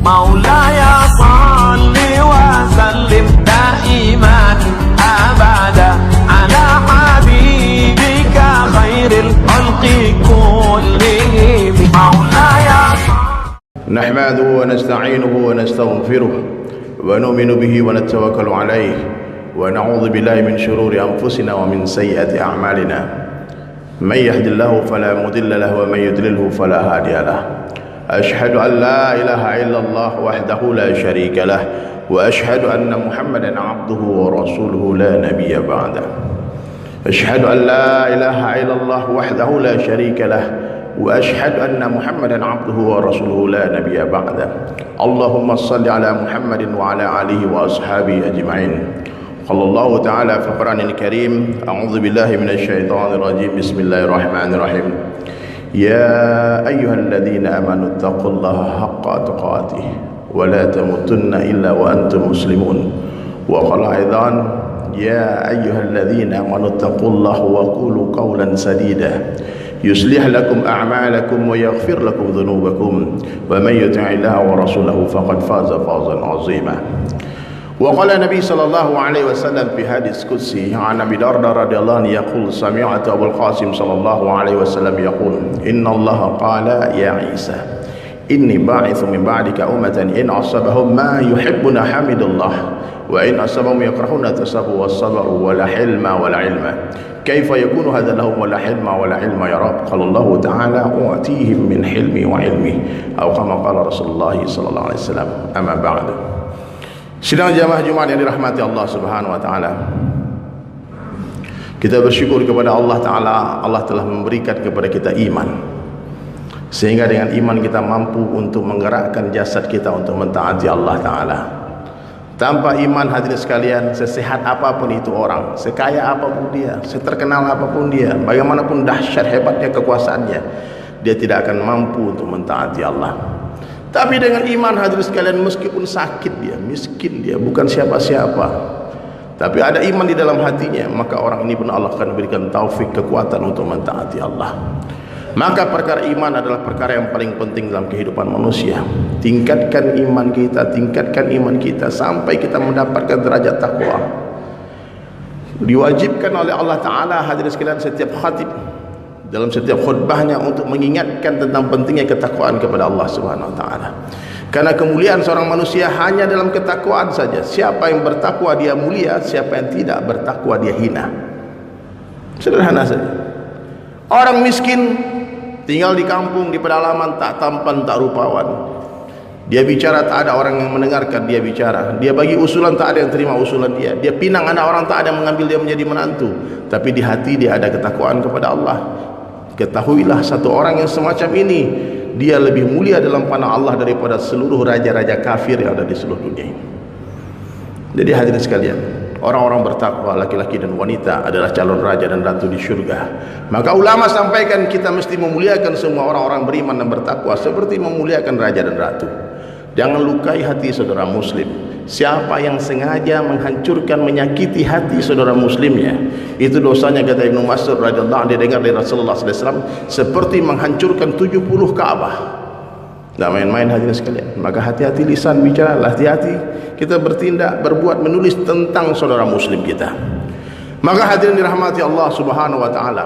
مولاي صل وسلم دائما أبدا على حبيبك خير الخلق كلهم مولاي. نحمده ونستعينه ونستغفره ونؤمن به ونتوكل عليه ونعوذ بالله من شرور أنفسنا ومن سيئات أعمالنا. من يهد الله فلا مضل له ومن يضلله فلا هادي له. أشهد أن لا إله إلا الله وحده لا شريك له وأشهد أن محمدا عبده ورسوله لا نبي بعده. أشهد أن لا إله إلا الله وحده لا شريك له وأشهد أن محمدا عبده ورسوله لا نبي بعده. اللهم صل على محمد وعلى آله وأصحابه أجمعين. قال الله تعالى في القرآن الكريم: أعوذ بالله من الشيطان الرجيم. بسم الله الرحمن الرحيم. يا أيها الذين آمنوا اتقوا الله حق تقاته ولا تموتن إلا وأنتم مسلمون. وقال أيضا: يا أيها الذين آمنوا اتقوا الله وقولوا قولا سديدا يصلح لكم أعمالكم ويغفر لكم ذنوبكم ومن يطع الله ورسوله فقد فاز فوزا عظيما. وقال النبي صلى الله عليه وسلم في حديث قدسي عن أبي درداء رضي الله عنه يقول: سمعت أبو القاسم صلى الله عليه وسلم يقول: إن الله قال يا عيسى إني باعث من بعدك أمة إن أصابهم ما يحبون حمد الله وإن أصابهم يكرهون تسبوا والصبر ولا حلم ولا علم. كيف يكون هذا لهم ولا حلم ولا علم يا رب؟ قال الله تعالى: أعطيهم من حلمي وعلمي أو كما قال رسول الله صلى الله عليه وسلم. أما بعد. Sidang jamaah Jumat yang dirahmati Allah Subhanahu wa taala. Kita bersyukur kepada Allah taala, Allah telah memberikan kepada kita iman. Sehingga dengan iman kita mampu untuk menggerakkan jasad kita untuk mentaati Allah taala. Tanpa iman, hadirin sekalian, sesehat apapun itu orang, sekaya apapun dia, seterkenal apapun dia, bagaimanapun dahsyat hebatnya kekuasaannya, dia tidak akan mampu untuk mentaati Allah. Tapi dengan iman, hadirin sekalian, meskipun sakit dia, miskin dia, bukan siapa-siapa, tapi ada iman di dalam hatinya, maka orang ini pun Allah akan berikan taufik, kekuatan untuk mentaati Allah. Maka perkara iman adalah perkara yang paling penting dalam kehidupan manusia. Tingkatkan iman kita sampai kita mendapatkan derajat takwa. Diwajibkan oleh Allah Ta'ala, hadirin sekalian, setiap khatib dalam setiap khutbahnya untuk mengingatkan tentang pentingnya ketakwaan kepada Allah Subhanahu wa taala. Karena kemuliaan seorang manusia hanya dalam ketakwaan saja. Siapa yang bertakwa dia mulia, siapa yang tidak bertakwa dia hina. Sederhana saja. Orang miskin tinggal di kampung, di pedalaman, tak tampan, tak rupawan. Dia bicara, tak ada orang yang mendengarkan dia bicara. Dia bagi usulan, tak ada yang terima usulan dia. Dia pinang anak orang, tak ada yang mengambil dia menjadi menantu. Tapi di hati dia ada ketakwaan kepada Allah. Ketahuilah, satu orang yang semacam ini, dia lebih mulia dalam pandang Allah daripada seluruh raja-raja kafir yang ada di seluruh dunia ini. Jadi hadirin sekalian, orang-orang bertakwa, laki-laki dan wanita, adalah calon raja dan ratu di syurga. Maka ulama sampaikan, kita mesti memuliakan semua orang-orang beriman dan bertakwa seperti memuliakan raja dan ratu. Jangan lukai hati saudara muslim. Siapa yang sengaja menghancurkan, menyakiti hati saudara muslimnya, itu dosanya, kata Ibnu Mas'ud radhiyallahu anhu, dia dengar dari Rasulullah sallallahu alaihi wasallam, seperti menghancurkan 70 Ka'bah. Tidak main-main hadirin sekalian. Maka hati-hati lisan bicara, hati-hati kita bertindak, berbuat, menulis tentang saudara muslim kita. Maka hadirin dirahmati Allah Subhanahu wa taala,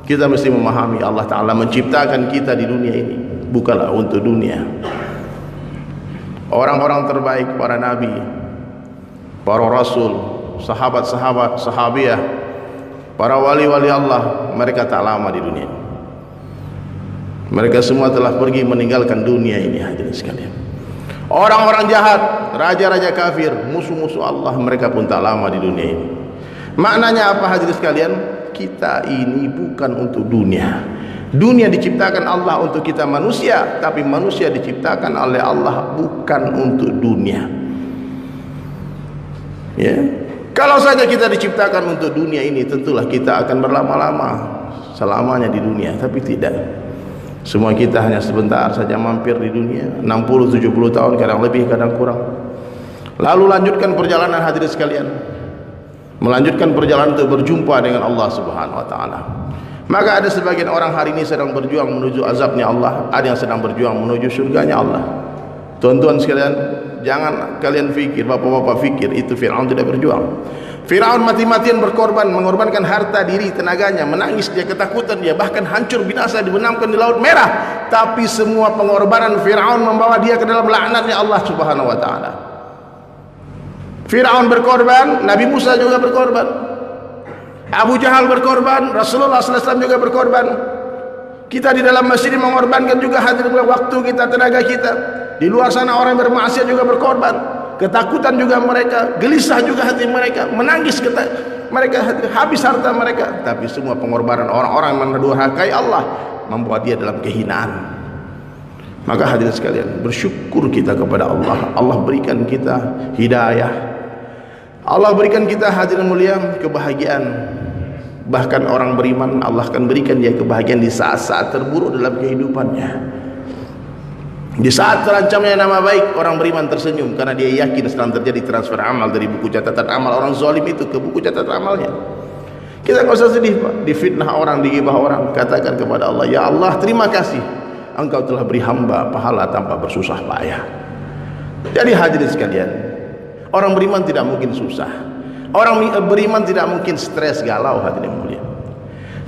kita mesti memahami Allah Taala menciptakan kita di dunia ini bukanlah untuk dunia. Orang-orang terbaik, para nabi, para rasul, sahabat-sahabat, sahabiah, para wali-wali Allah, mereka tak lama di dunia ini. Mereka semua telah pergi meninggalkan dunia ini, hadirin sekalian. Orang-orang jahat, raja-raja kafir, musuh-musuh Allah, mereka pun tak lama di dunia ini. Maknanya apa, hadirin sekalian? Kita ini bukan untuk dunia. Dunia diciptakan Allah untuk kita manusia, tapi manusia diciptakan oleh Allah bukan untuk dunia. Ya. Kalau saja kita diciptakan untuk dunia ini, tentulah kita akan berlama-lama selamanya di dunia, tapi tidak. Semua kita hanya sebentar saja mampir di dunia, 60-70 tahun, kadang lebih, kadang kurang. Lalu lanjutkan perjalanan, hadirin sekalian. Melanjutkan perjalanan untuk berjumpa dengan Allah Subhanahu wa taala. Maka ada sebagian orang hari ini sedang berjuang menuju azabnya Allah, ada yang sedang berjuang menuju surganya Allah. Tuan-tuan sekalian, jangan kalian fikir, bapak-bapak fikir itu Fir'aun tidak berjuang. Fir'aun mati-matian berkorban, mengorbankan harta, diri, tenaganya, menangis dia, ketakutan dia, bahkan hancur binasa, dibenamkan di Laut Merah. Tapi semua pengorbanan Fir'aun membawa dia ke dalam laknatnya Allah Subhanahu wa taala. Fir'aun berkorban, Nabi Musa juga berkorban, Abu Jahal berkorban, Rasulullah SAW juga berkorban. Kita di dalam masjid mengorbankan juga hadir waktu kita, tenaga kita. Di luar sana orang bermaksiat juga berkorban. Ketakutan juga mereka, gelisah juga hati mereka, menangis mereka, habis harta mereka. Tapi semua pengorbanan orang-orang mendurhakai Allah membuat dia dalam kehinaan. Maka hadirin sekalian, bersyukur kita kepada Allah. Allah berikan kita hidayah, Allah berikan kita, hadirin mulia, kebahagiaan. Bahkan orang beriman Allah akan berikan dia kebahagiaan di saat-saat terburuk dalam kehidupannya. Di saat terancamnya nama baik, orang beriman tersenyum karena dia yakin sedang terjadi transfer amal dari buku catatan amal orang zalim itu ke buku catatan amalnya. Kita tidak usah sedih, Pak, difitnah orang, digibah orang. Katakan kepada Allah, ya Allah, terima kasih Engkau telah beri hamba pahala tanpa bersusah payah. Jadi hadirin sekalian, orang beriman tidak mungkin susah. Orang beriman tidak mungkin stres, galau, hadirin mulia.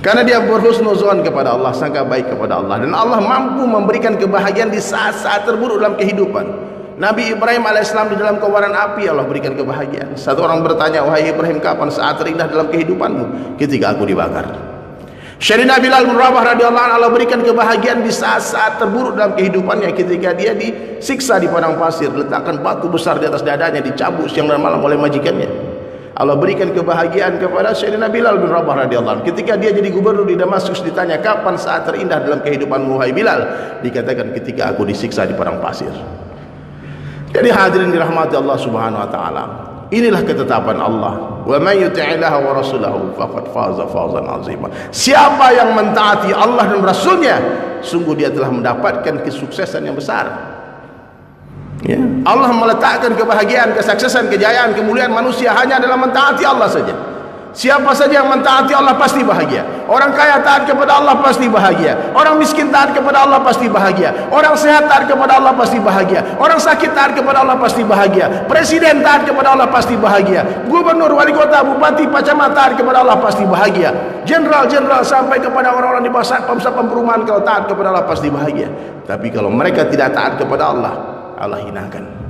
Karena dia berhusnuzon kepada Allah, sangka baik kepada Allah, dan Allah mampu memberikan kebahagiaan di saat-saat terburuk dalam kehidupan. Nabi Ibrahim alaihissalam di dalam kobaran api Allah berikan kebahagiaan. Satu orang bertanya, wahai Ibrahim, kapan saat terindah dalam kehidupanmu? Ketika aku dibakar. Sayyidina Bilal bin Rabah radhiyallahu anhu Allah berikan kebahagiaan di saat-saat terburuk dalam kehidupannya, ketika dia disiksa di padang pasir, letakkan batu besar di atas dadanya, dicabut siang dan malam oleh majikannya. Allah berikan kebahagiaan kepada Sayyidina Bilal bin Rabah radhiyallahu anhu. Ketika dia jadi gubernur di Damaskus, ditanya, kapan saat terindah dalam kehidupanmu wahai Bilal? Dikatakan, ketika aku disiksa di padang pasir. Jadi hadirin dirahmati Allah Subhanahu wa taala, inilah ketetapan Allah. Wa may yuti'illaha wa rasulahu faqad faza fawzan 'azima. Siapa yang mentaati Allah dan Rasulnya, sungguh dia telah mendapatkan kesuksesan yang besar. Ya. Allah meletakkan kebahagiaan, kesuksesan, kejayaan, kemuliaan manusia hanya dalam mentaati Allah saja. Siapa saja yang mentaati Allah pasti bahagia. Orang kaya taat kepada Allah pasti bahagia. Orang miskin taat kepada Allah pasti bahagia. Orang sehat taat kepada Allah pasti bahagia. Orang sakit taat kepada Allah pasti bahagia. Presiden taat kepada Allah pasti bahagia. Gubernur, wali kota, bupati, pacamat taat kepada Allah pasti bahagia. Jenderal sampai kepada orang-orang di bawah satpam perumahan, kalau taat kepada Allah pasti bahagia. Tapi kalau mereka tidak taat kepada Allah, Allah hinakan.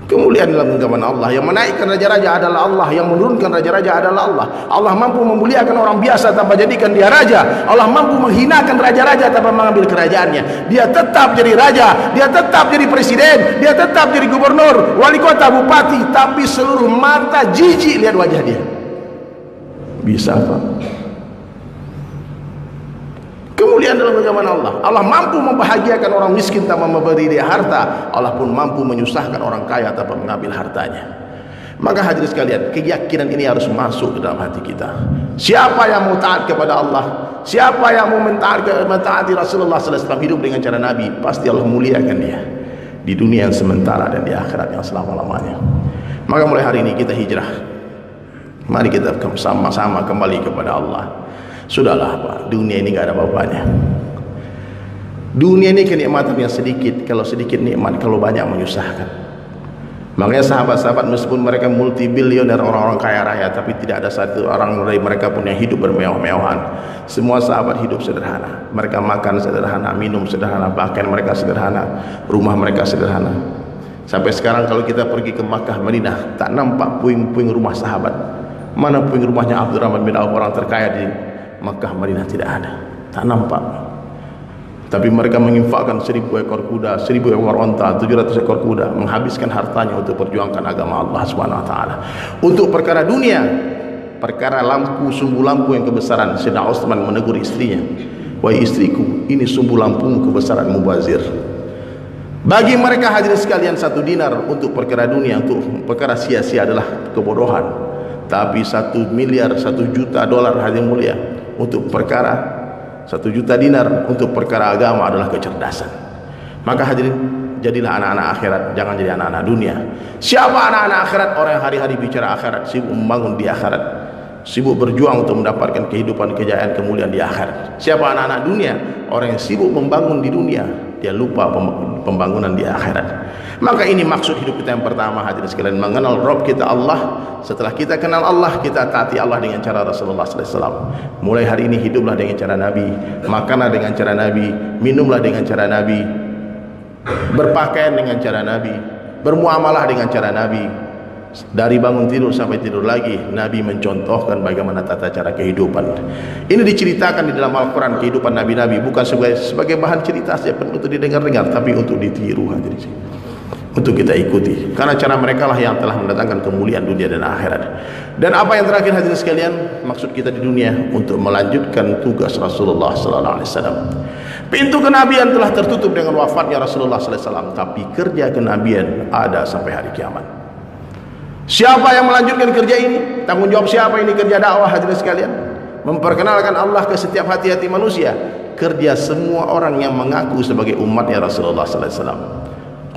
Kemuliaan dalam genggaman Allah. Yang menaikkan raja-raja adalah Allah, yang menurunkan raja-raja adalah Allah. Allah mampu memuliakan orang biasa tanpa jadikan dia raja. Allah mampu menghinakan raja-raja tanpa mengambil kerajaannya. Dia tetap jadi raja, dia tetap jadi presiden, dia tetap jadi gubernur, wali kota, bupati, tapi seluruh mata jijik lihat wajah dia. Bisa, Pak? Kemuliaan dalam genggaman Allah. Allah mampu membahagiakan orang miskin tanpa memberi dia harta. Allah pun mampu menyusahkan orang kaya tanpa mengambil hartanya. Maka hadirin sekalian, keyakinan ini harus masuk ke dalam hati kita. Siapa yang mau taat kepada Allah, siapa yang mau mentaati Rasulullah SAW, hidup dengan cara Nabi, pasti Allah muliakan dia di dunia yang sementara dan di akhirat yang selama-lamanya. Maka mulai hari ini kita hijrah. Mari kita sama-sama kembali kepada Allah. Sudahlah, Pak, dunia ini gak ada apa-apanya. Dunia ini kenikmatan yang sedikit. Kalau sedikit nikmat, kalau banyak menyusahkan. Makanya sahabat-sahabat, meskipun mereka multibilioner, orang-orang kaya raya, tapi tidak ada satu orang dari mereka pun yang hidup bermewah-mewahan. Semua sahabat hidup sederhana. Mereka makan sederhana, minum sederhana, bahkan mereka sederhana, rumah mereka sederhana. Sampai sekarang kalau kita pergi ke Makkah, Madinah, tak nampak puing-puing rumah sahabat. Mana puing rumahnya Abdurrahman bin Auf, orang terkaya di Makkah, Madinah, tidak ada, tak nampak. Tapi mereka menginfakkan 1000 ekor kuda, 1000 ekor onta, 700 ekor kuda, menghabiskan hartanya untuk perjuangkan agama Allah Subhanahu wa taala. Untuk perkara dunia, perkara lampu, sumbu lampu yang kebesaran, Sayyidina Utsman menegur istrinya, wahai istriku, ini sumbu lampu kebesaran mubazir. Bagi mereka hadirin sekalian, 1 dinar untuk perkara dunia, untuk perkara sia-sia adalah kebodohan. Tapi 1 miliar, 1 juta dolar hadirin mulia, untuk perkara 1 juta dinar untuk perkara agama adalah kecerdasan. Maka hadirin, jadilah anak-anak akhirat, jangan jadi anak-anak dunia. Siapa anak-anak akhirat? Orang yang hari-hari bicara akhirat, sibuk membangun di akhirat, sibuk berjuang untuk mendapatkan kehidupan, kejayaan, kemuliaan di akhirat. Siapa anak-anak dunia? Orang yang sibuk membangun di dunia, dia lupa pembangunan di akhirat. Maka ini maksud hidup kita yang pertama, hadirin sekalian, mengenal Rabb kita Allah. Setelah kita kenal Allah, kita taati Allah dengan cara Rasulullah SAW. Mulai hari ini hiduplah dengan cara Nabi, makanlah dengan cara Nabi, minumlah dengan cara Nabi, berpakaian dengan cara Nabi, bermuamalah dengan cara Nabi. Dari bangun tidur sampai tidur lagi, Nabi mencontohkan bagaimana tata cara kehidupan. Ini diceritakan di dalam Al-Quran, kehidupan Nabi-Nabi, bukan sebagai bahan cerita saja untuk didengar-dengar, tapi untuk ditiru, hadirin, untuk kita ikuti. Karena cara mereka lah yang telah mendatangkan kemuliaan dunia dan akhirat. Dan apa yang terakhir, hadirin sekalian, maksud kita di dunia untuk melanjutkan tugas Rasulullah SAW. Pintu kenabian telah tertutup dengan wafatnya Rasulullah SAW, tapi kerja kenabian ada sampai hari kiamat. Siapa yang melanjutkan kerja ini? Tanggung jawab siapa ini kerja dakwah, hadirin sekalian? Memperkenalkan Allah ke setiap hati-hati manusia. Kerja semua orang yang mengaku sebagai umatnya Rasulullah SAW.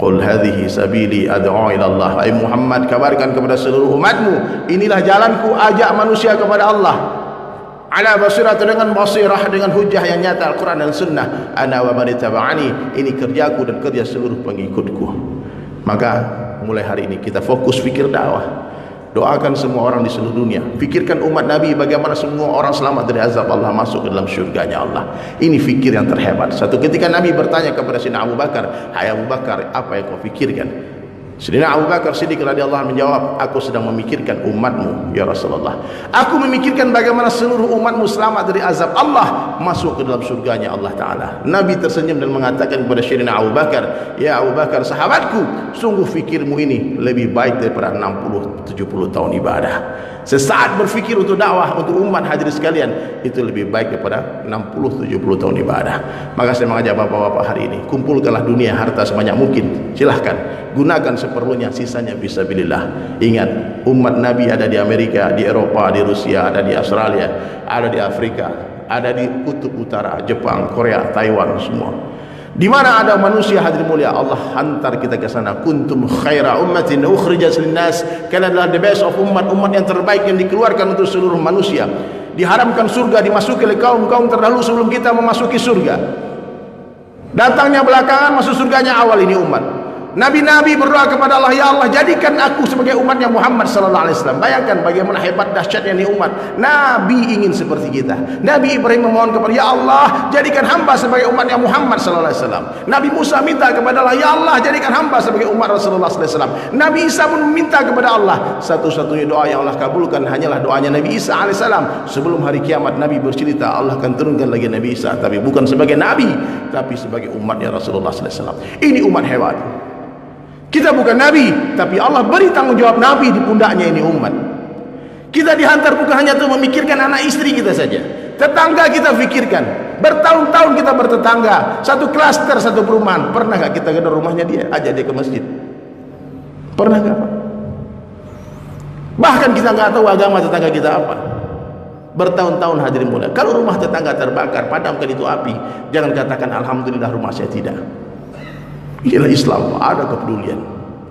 Qul hadhihi sabili ad'u ila Allah. Hai Muhammad, kabarkan kepada seluruh umatmu, inilah jalanku, ajak manusia kepada Allah. Ala basirah, dengan basirah, dengan hujah yang nyata, Al-Quran dan Sunnah. Ana wa man ittaba'ani, ini kerjaku dan kerja seluruh pengikutku. Maka mulai hari ini kita fokus fikir dakwah. Doakan semua orang di seluruh dunia. Fikirkan umat Nabi, bagaimana semua orang selamat dari azab Allah, masuk ke dalam syurganya Allah. Ini fikir yang terhebat. Satu ketika Nabi bertanya kepada Sayyidina Abu Bakar, hai Abu Bakar, apa yang kau fikirkan? Sayyidina Abu Bakar Siddiq radhiyallahu anhu menjawab, aku sedang memikirkan umatmu ya Rasulullah. Aku memikirkan bagaimana seluruh umatmu selamat dari azab Allah, masuk ke dalam surganya Allah Ta'ala. Nabi tersenyum dan mengatakan kepada Sayyidina Abu Bakar, ya Abu Bakar sahabatku, sungguh fikirmu ini lebih baik daripada 60-70 tahun ibadah. Sesaat berfikir untuk dakwah, untuk umat, hadirin sekalian, itu lebih baik daripada 60-70 tahun ibadah. Maka saya mengajak bapak-bapak hari ini, kumpulkanlah dunia harta sebanyak mungkin, silahkan, gunakan seperlunya, sisanya fisabilillah. Ingat, umat Nabi ada di Amerika, di Eropa, di Rusia, ada di Australia, ada di Afrika, ada di kutub utara, Jepang, Korea, Taiwan, semua. Di mana ada manusia, hadirin mulia, Allah hantar kita ke sana. Kuntum khaira ummatin ukhrijat linnas, kalian adalah the best of umat yang terbaik yang dikeluarkan untuk seluruh manusia. Diharamkan surga dimasuki oleh kaum-kaum terdahulu sebelum kita memasuki surga. Datangnya belakangan, masuk surganya awal, ini umat. Nabi-nabi berdoa kepada Allah, ya Allah jadikan aku sebagai umatnya Muhammad sallallahu alaihi wasallam. Bayangkan bagaimana hebat dahsyatnya ini umat. Nabi ingin seperti kita. Nabi Ibrahim memohon kepada, ya Allah jadikan hamba sebagai umatnya Muhammad sallallahu alaihi wasallam. Nabi Musa minta kepada Allah, ya Allah jadikan hamba sebagai umat Rasulullah sallallahu alaihi wasallam. Nabi Isa pun meminta kepada Allah. Satu-satunya doa yang Allah kabulkan hanyalah doanya Nabi Isa alaihissalam. Sebelum hari kiamat Nabi bercerita Allah akan turunkan lagi Nabi Isa, tapi bukan sebagai Nabi, tapi sebagai umatnya Rasulullah sallallahu alaihi wasallam. Ini umat hebat. Kita bukan Nabi, tapi Allah beri tanggung jawab Nabi di pundaknya ini umat. Kita dihantar bukan hanya untuk memikirkan anak istri kita saja, tetangga kita pikirkan. Bertahun-tahun kita bertetangga, satu klaster, satu perumahan. Pernah gak kita ke rumahnya dia, ajak dia ke masjid? Pernah gak Pak? Bahkan kita gak tahu agama tetangga kita apa. Bertahun-tahun, hadirin mulia. Kalau rumah tetangga terbakar, padamkan itu api, jangan katakan alhamdulillah rumah saya tidak. Inilah Islam, ada kepedulian.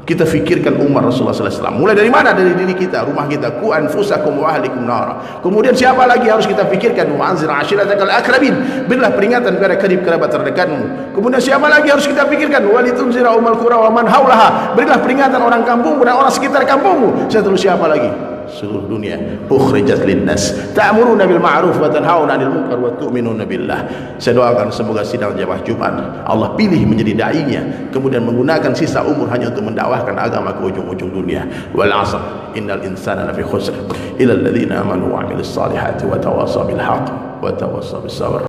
Kita fikirkan umat Rasulullah SAW. Mulai dari mana? Dari diri kita, rumah kita. Ku anfusakum wa ahlikum nara. Kemudian siapa lagi harus kita fikirkan? Wa anzir ashiratakal akrabin. Berilah peringatan kepada karib kerabat terdekatmu. Kemudian siapa lagi harus kita fikirkan? Walitunzira umal qura wa man haulaha. Berilah peringatan orang kampungmu dan orang sekitar kampungmu. Setelah siapa lagi? Seluruh dunia. Ukhrijat linnas ta'muruna bil ma'ruf wa tanhauna 'anil munkar wa tu'minuna billah. Saya doakan semoga sidang jamaah Jumat Allah pilih menjadi dai-Nya, kemudian menggunakan sisa umur hanya untuk mendakwahkan agama ke ujung-ujung dunia. Wal 'asr innal insana lafi khusr illa alladhina amanu wa 'amilus salihati wa tawassaw bil haqq wa tawassaw bis sabr.